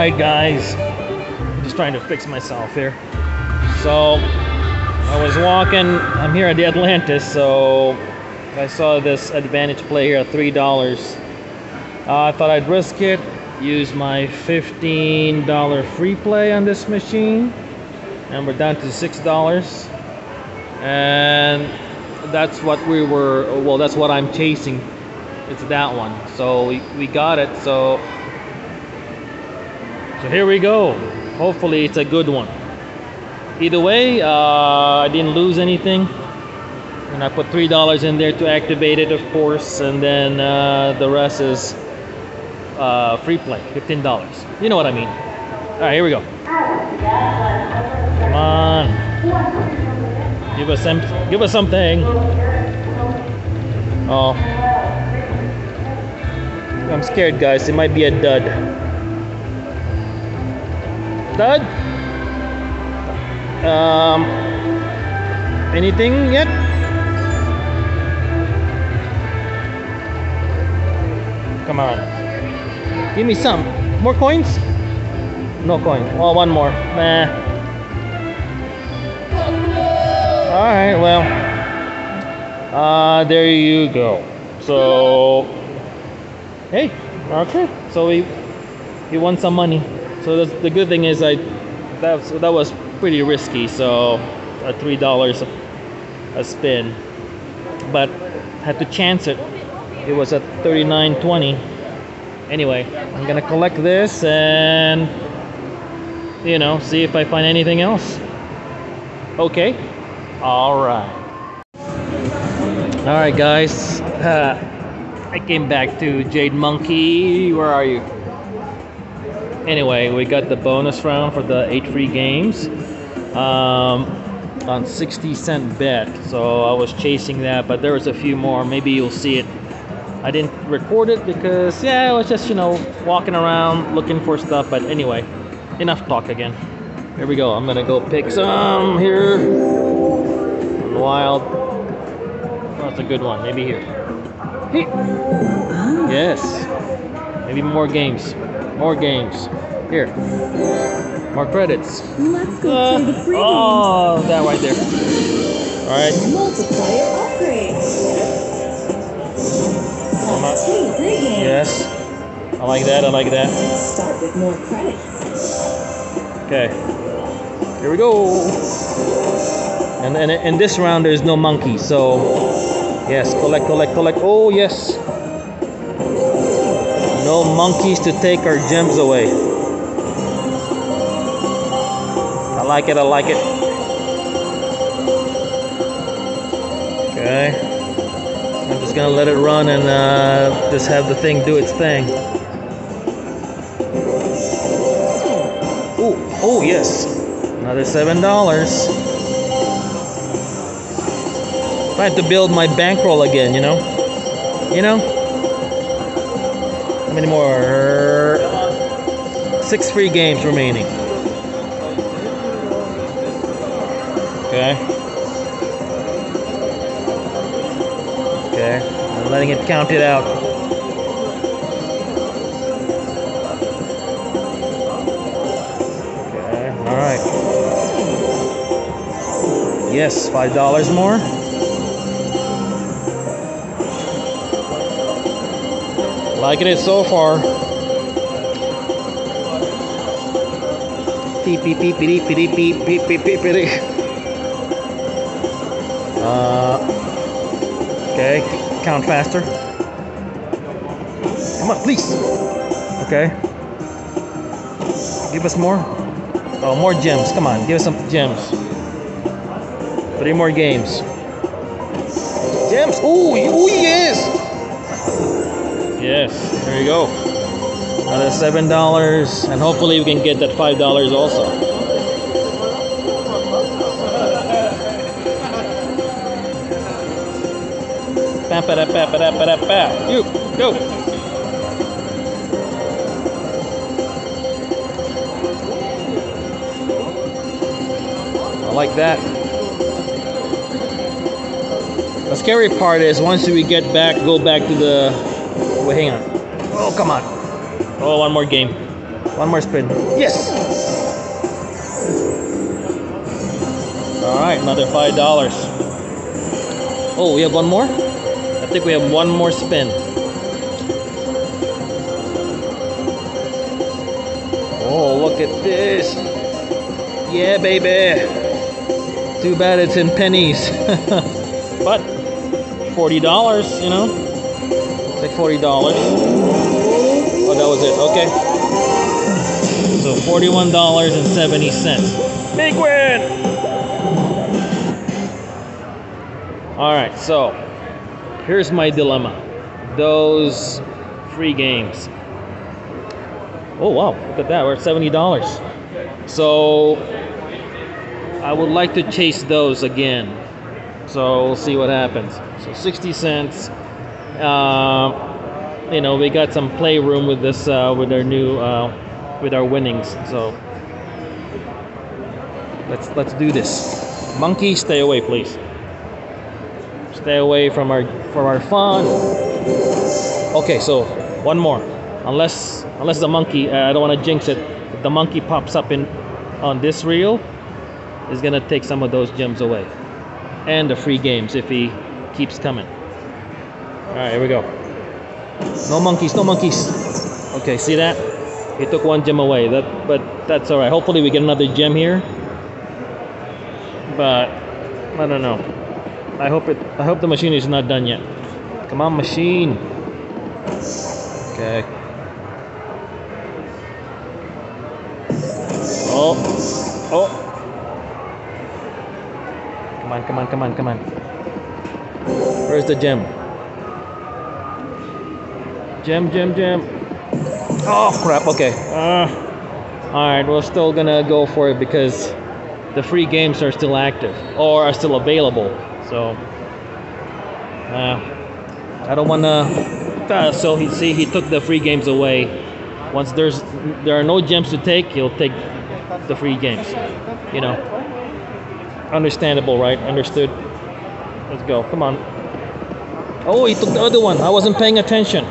Alright guys, I'm just trying to fix myself here. So I was walking, I'm here at the Atlantis, so I saw this advantage play here at $3. I thought I'd risk it, use my $15 free play on this machine, and we're down to $6. And that's what we were, well, that's what I'm chasing. It's that one. So we got it. So here we go. Hopefully it's a good one. Either way, I didn't lose anything. And I put $3 in there to activate it, of course, and then the rest is free play, $15. You know what I mean. All right, here we go. Come on, give us something. Oh, I'm scared, guys. It might be a dud. Dud? Anything yet? Come on. Give me some. More coins? No coin. Oh, one more. Nah. Alright, well. There you go. So, hey, okay. So we won some money. So that's, the good thing is that was pretty risky. So at $3 a spin, but had to chance it. It was at $39.20. Anyway, I'm gonna collect this and see if I find anything else. Okay. All right, guys. I came back to Jade Monkey. Where are you? Anyway, we got the bonus round for the 8 free games on 60-cent bet. So I was chasing that, but there was a few more. Maybe you'll see it. I didn't record it because I was just walking around looking for stuff. But anyway, enough talk again. Here we go. I'm gonna go pick some here. Wild. Oh, that's a good one. Maybe here. Hey. Yes. Maybe more games. More games. Here. More credits. Let's go play the free games. Oh, that right there. All right. Multiplier upgrade. Free games. Yes. I like that. I like that. Start with more credits. Okay. Here we go. And in this round, there's no monkey. So, yes, collect. Oh, yes. No monkeys to take our gems away. I like it. Okay. I'm just gonna let it run and just have the thing do its thing. Oh yes. Another $7. Trying to build my bankroll again, How many more? 6 free games remaining. Okay. I'm letting it count it out. Okay, alright. Yes, $5 more. Liking it so far. Beep beep beep beep beep beep beep beep beep beep beep. Okay, count faster. Come on, please. Okay. Give us more. Oh, more gems. Come on, give us some gems. 3 more games. Gems. Oh, yes. Yes, there you go. Another $7, and hopefully we can get that $5 also. You go. I like that. The scary part is once we get back, go back to the... Wait, hang on. Oh, come on. Oh, one more game. One more spin. Yes! Alright, another $5. Oh, we have one more? I think we have one more spin. Oh, look at this. Yeah, baby. Too bad it's in pennies. But $40, you know? It's like $40. Oh, that was it. Okay. So $41.70. Big win! Alright, so here's my dilemma. Those free games. Oh wow, look at that. We're at $70. So I would like to chase those again. So we'll see what happens. So 60 cents. You know, we got some playroom with this, with our new, with our winnings. So let's do this. Monkey, stay away, please. Stay away from our fun. Okay, so one more. Unless the monkey, I don't want to jinx it. If the monkey pops up on this reel, is gonna take some of those gems away, and the free games if he keeps coming. All right, here we go. No monkeys, no monkeys. Okay, see that? He took one gem away. But that's all right. Hopefully we get another gem here. But I don't know. I hope the machine is not done yet. Come on, machine. Okay. Oh. Come on. Where's the gem? Gem. Oh, crap. Okay. Alright, we're still gonna go for it because the free games are still active or are still available. So, I don't wanna. So he took the free games away. Once there are no gems to take, he'll take the free games. You know, understandable, right? Understood. Let's go. Come on. Oh, he took the other one. I wasn't paying attention.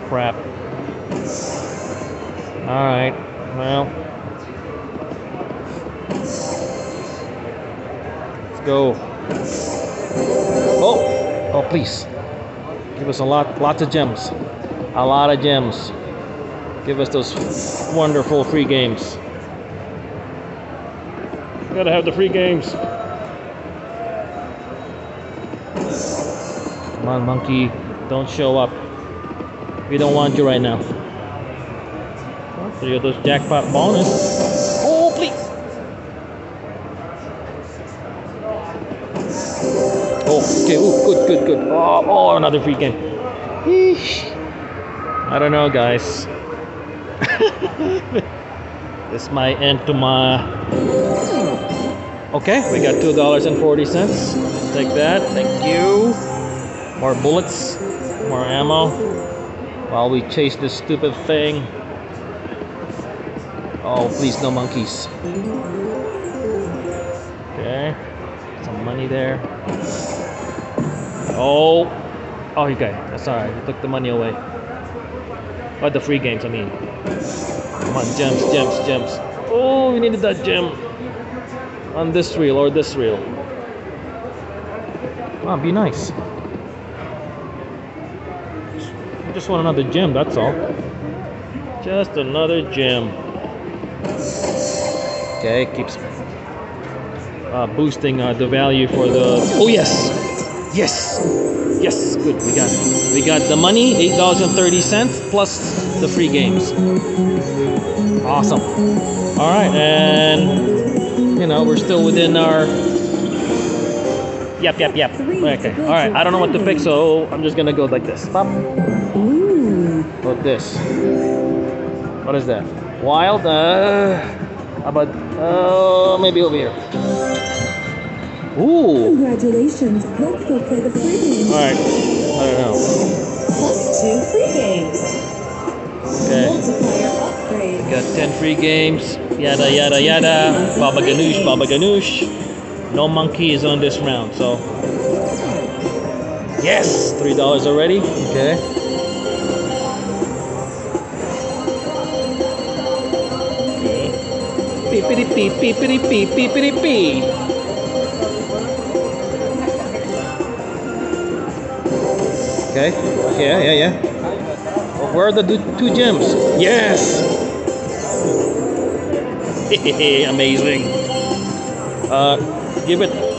Crap. All right. Well, let's go. Oh, please. Give us lots of gems. A lot of gems. Give us those wonderful free games. Gotta have the free games. Come on, monkey. Don't show up. We don't want you right now. So you got those jackpot bonus. Oh, please. Oh, okay. Ooh, good. Oh, another free game. Eesh. I don't know, guys. This might end to my... Okay, we got $2.40. Take that. Thank you. More bullets. More ammo. While we chase this stupid thing. Oh, please, no monkeys. Okay. Some money there. Oh, okay. That's alright. He took the money away. But the free games, I mean. Come on, gems. Oh, we needed that gem. On this reel or this reel. Come on, be nice. I just want another gem, that's all. Just another gem. Okay, keeps boosting the value for the... Oh, yes! Good, we got it. We got the money, $8.30 plus the free games. Awesome. All right, and you know we're still within our. Yep. Okay. All right. I don't know what to pick, so I'm just gonna go like this. Pop. What this? What is that? Wild. How about maybe over here. Ooh. Congratulations. Let's go play the free game. All right. I don't know. Plus 2 free games. Okay. Multiplier upgrade. Got 10 free games. Yada. Baba ganoush. No monkey is on this round, so. Yes! $3 already. Okay. Beepity beep, beepity beep, beepity beep. Okay. Yeah. Oh, where are the two gems? Yes. Amazing.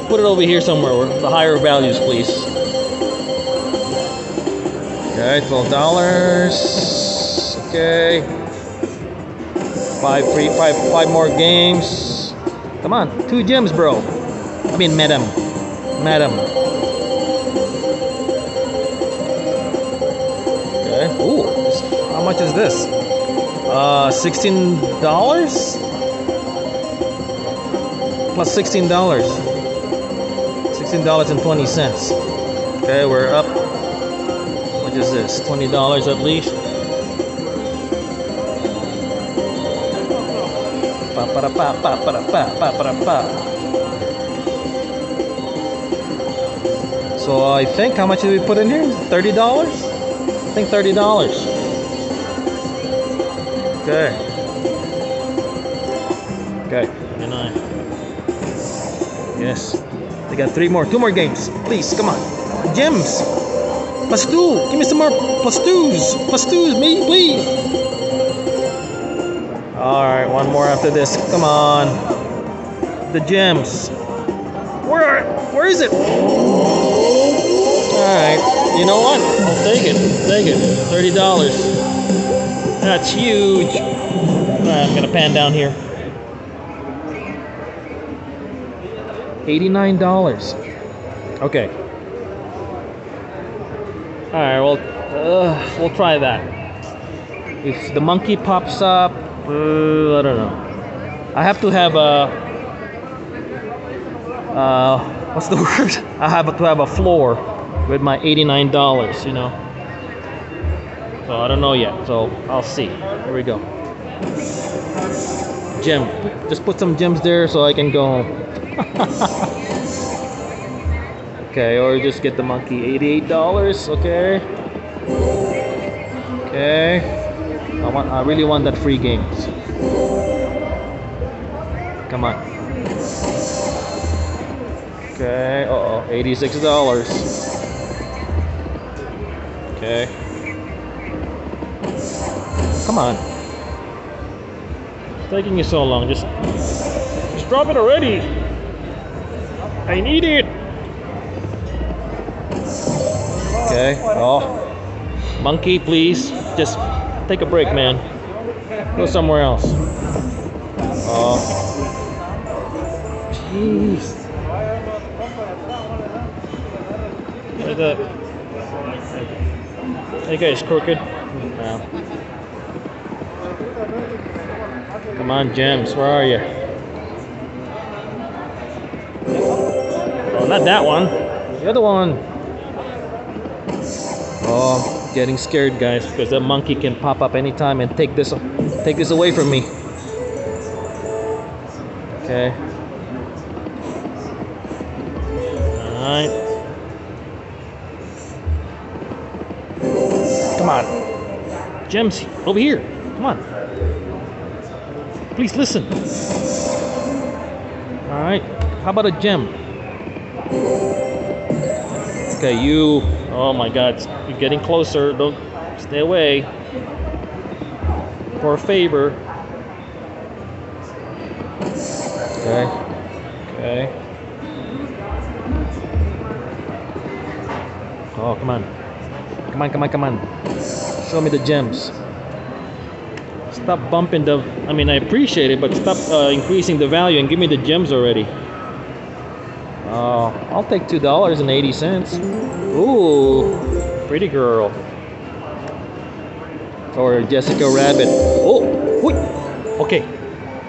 Put it over here somewhere. The higher values, please. Okay, $12. Okay. Five more games. Come on, 2 gems, bro. I mean, madam. Okay. Ooh, how much is this? $16 plus $16. $16.20. Okay, we're up. What is this? $20 at least. So I think, how much did we put in here? $30? I think $30. Okay. 29. Yes. We got 2 more games. Please, come on. Gems. +2. Give me some more +2s. Me, please. Alright, 1 more after this. Come on. The gems. Where is it? Alright. You know what? I'll take it. $30. That's huge. Alright, I'm gonna pan down here. $89. Okay. Alright, well, we'll try that. If the monkey pops up, I don't know. I have to have a what's the word? I have to have a floor with my $89, you know. So I don't know yet. So I'll see. Here we go. Gem. Just put some gems there so I can go home. Okay, or just get the monkey. $88. Okay. I really want that free games. Come on. Okay. $86. Okay. Come on. It's taking you so long. Just drop it already. I need it. Okay. Monkey, please. Just take a break, man. Go somewhere else. Jeez. That guy's crooked. No. Come on, gems. Where are you? Oh, not that one. The other one. Oh, I'm getting scared, guys, because that monkey can pop up anytime and take this away from me. Okay. Alright. Come on. Gems, over here. Come on. Please listen. Alright. How about a gem? Okay, you. Oh my god. You're getting closer. Don't stay away. For a favor. Okay. Oh, come on. Come on. Show me the gems. Stop bumping the... I mean, I appreciate it, but stop increasing the value and give me the gems already. I'll take $2.80. Ooh, pretty girl. Or Jessica Rabbit. Oh, wait. Okay.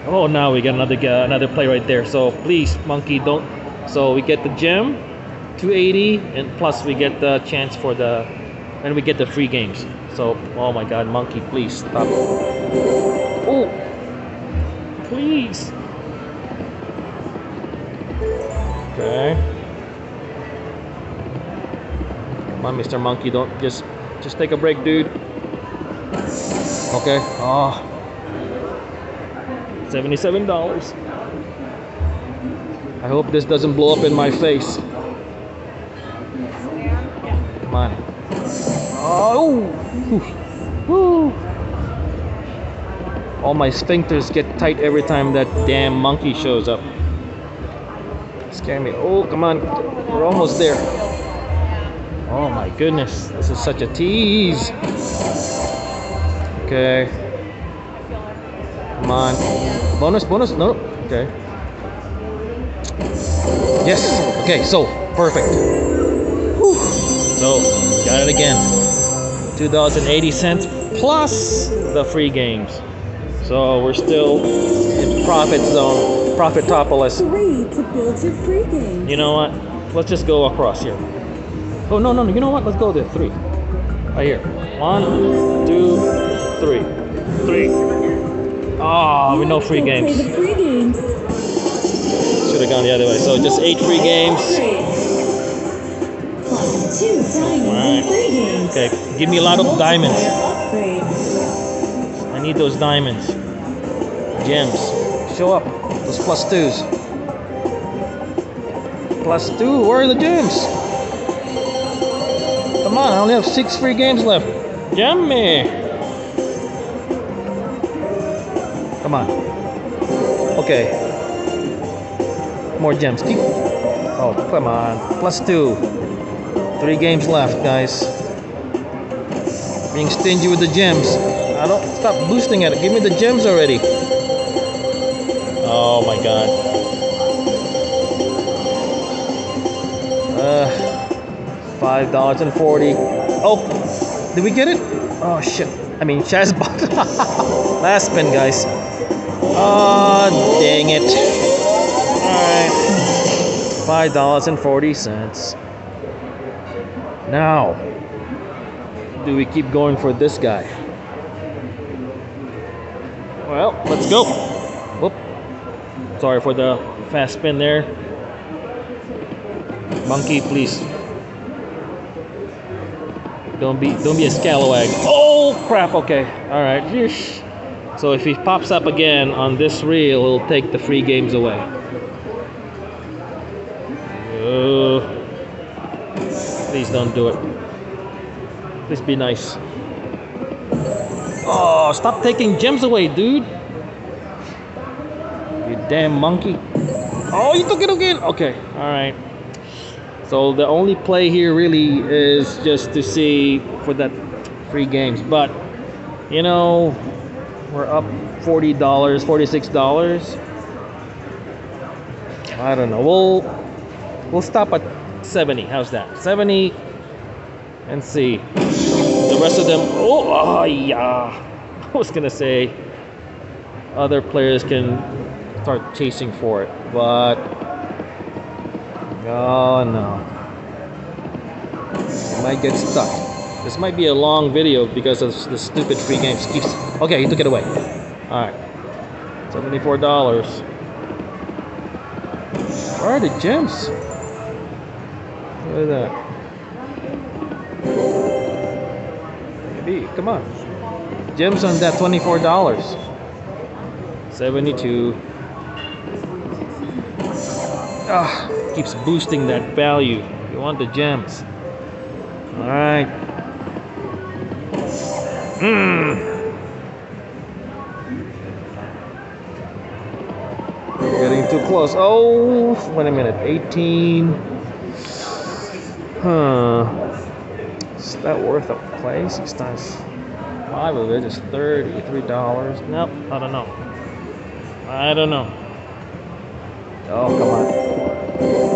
Oh, now we got another play right there. So please, monkey, don't. So we get the gem, $2.80, and plus we get the chance for the, and we get the free games. So, oh my God, monkey, please stop. Oh, please. Okay. Come on, Mr. Monkey, don't just take a break, dude. Okay. Oh. $77. I hope this doesn't blow up in my face. Come on. Oh! Woo! All my sphincters get tight every time that damn monkey shows up. Scare me. Oh, come on. We're almost there. Oh my goodness. This is such a tease. Okay. Come on. Bonus, bonus. No. Okay. Yes. Okay, so perfect. Whew. So, got it again. $2.80 plus the free games. So we're still in profit zone, profitopolis. 3 to build your free games. You know what? Let's just go across here. Oh, no, no, no. You know what? Let's go there. 3. Right here. 1, 2, 3. 3. Oh, with no free Play games. the free games. Should have gone the other way. So just 8 free games. Plus 2 diamonds Alright. in free games. Okay, give me a lot of diamonds. Upgrade. I need those diamonds. Gems. Show up. Those plus 2s. Plus 2. Where are the gems? Come on, I only have 6 free games left. Gem me. Come on. Okay. More gems. Keep. Oh, come on. Plus 2. 3 games left, guys. Being stingy with the gems. I don't stop boosting it. Give me the gems already. Oh my god. $5.40. Oh, did we get it? Oh shit. I mean, Shazbot. Last spin, guys. Oh, dang it. Alright. $5.40. Now, do we keep going for this guy? Well, let's go. Whoop. Sorry for the fast spin there. Monkey, please. Don't be a scalawag. Oh crap, okay. Alright. So if he pops up again on this reel, he'll take the free games away. Please don't do it. Please be nice. Oh, stop taking gems away, dude. You damn monkey. Oh, you took it again. Okay, alright. So the only play here really is just to see for that free games. But, you know, we're up $40, $46. I don't know. We'll stop at 70. How's that? 70 and see. The rest of them. Oh, yeah. I was gonna say other players can start chasing for it, but oh no, you might get stuck. This might be a long video because of the stupid free games. Keeps. Okay, he took it away. All right, $74. Where are the gems? Look at that. Maybe, come on. Gems on that $24. 72. Ah, keeps boosting that value. You want the gems. Alright. Getting too close. Oh, wait a minute. 18. Huh. Is that worth a play? 6 times 5 of it is $33. Nope, I don't know. I don't know. Oh, come on.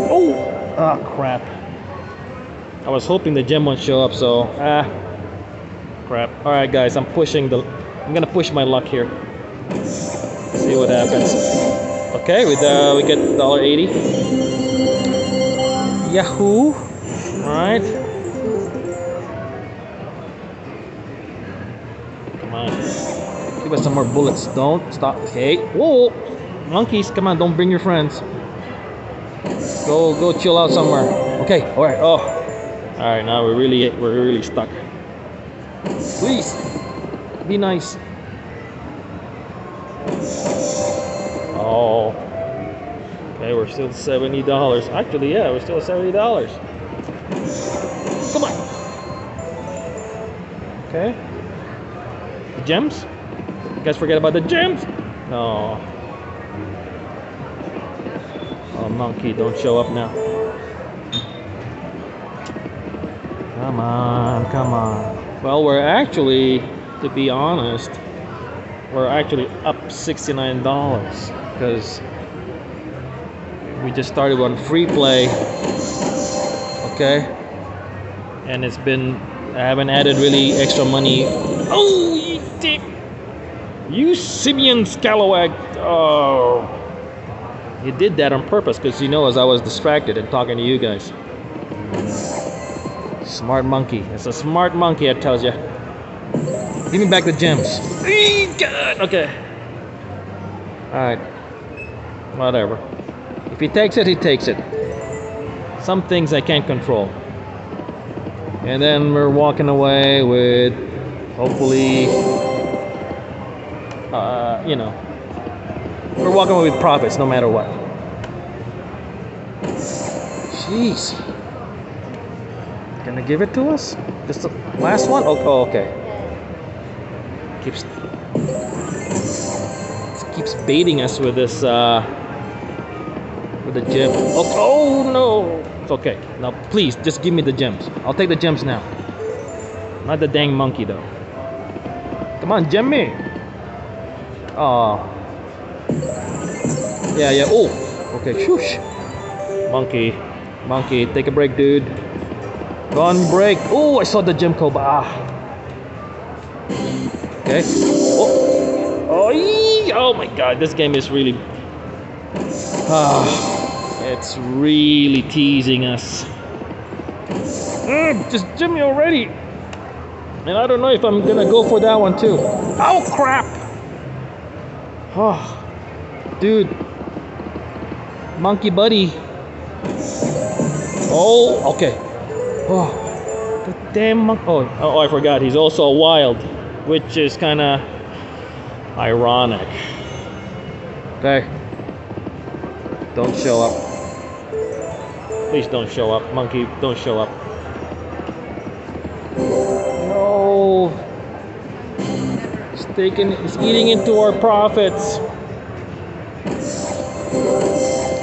Oh! Ah, crap. I was hoping the gem won't show up, so crap. Alright guys, I'm gonna push my luck here. See what happens. Okay, we get $1.80. Yahoo! Alright. Come on. Give us some more bullets. Don't stop. Okay. Whoa! Monkeys, come on, don't bring your friends. Go chill out somewhere. Okay, alright. Oh. Alright, now we're really stuck. Please. Be nice. Oh. Okay, we're still $70. Actually, yeah, we're still $70. Come on. Okay. The gems? You guys forget about the gems? No. Oh, monkey, don't show up now. Come on, come on. Well, we're actually, to be honest, we're actually up $69 because we just started on free play. Okay. And it's been, I haven't added really extra money. Oh, you dick! You Simeon Scalawag! Oh, you did that on purpose because you know, as I was distracted and talking to you guys. Smart monkey. It's a smart monkey, I tells you. Give me back the gems. Okay. All right. Whatever. If he takes it, he takes it. Some things I can't control. And then we're walking away with, hopefully, you know, we're walking away with profits no matter what. Jeez. Gonna give it to us? Just the last one? Oh, okay. Keeps baiting us with this, with the gem. Oh no! It's okay. Now please, just give me the gems. I'll take the gems now. Not the dang monkey though. Come on, gem me. Oh. Yeah. Oh. Okay. Shoosh. Monkey, take a break, dude. Go on break. Oh, I saw the gem code. Okay. Oh my God, this game is really. It's really teasing us. Just gem me already. And I don't know if I'm gonna go for that one too. Oh crap! Oh, dude. Monkey buddy. Oh, okay. Oh, the damn monkey. Oh, I forgot. He's also a wild, which is kind of ironic. Okay. Don't show up. Please don't show up. Monkey, don't show up. No. It's eating into our profits.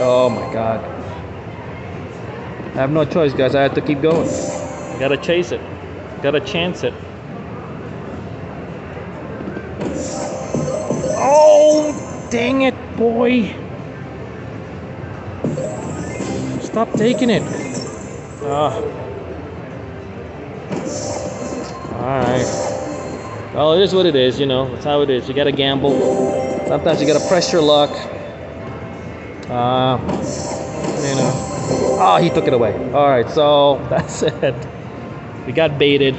Oh my God. I have no choice, guys. I have to keep going. Gotta chase it. Gotta chance it. Oh, dang it, boy. Stop taking it. Alright. Well, it is what it is, you know. That's how it is. You gotta gamble. Sometimes you gotta press your luck. You know. Oh, he took it away. Alright, so that's it. We got baited.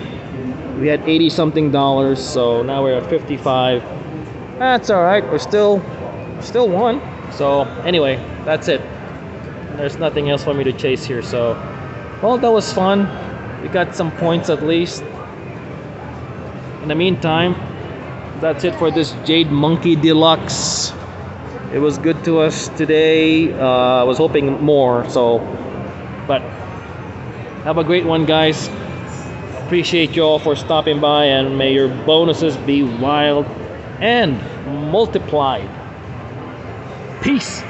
We had $80-something, so now we're at 55. That's alright. We're still won. So anyway, that's it. There's nothing else for me to chase here. So, well, that was fun. We got some points at least. In the meantime, that's it for this Jade Monkey Deluxe. It was good to us today. I was hoping more, so, but have a great one, guys. Appreciate you all for stopping by, and may your bonuses be wild and multiplied. Peace.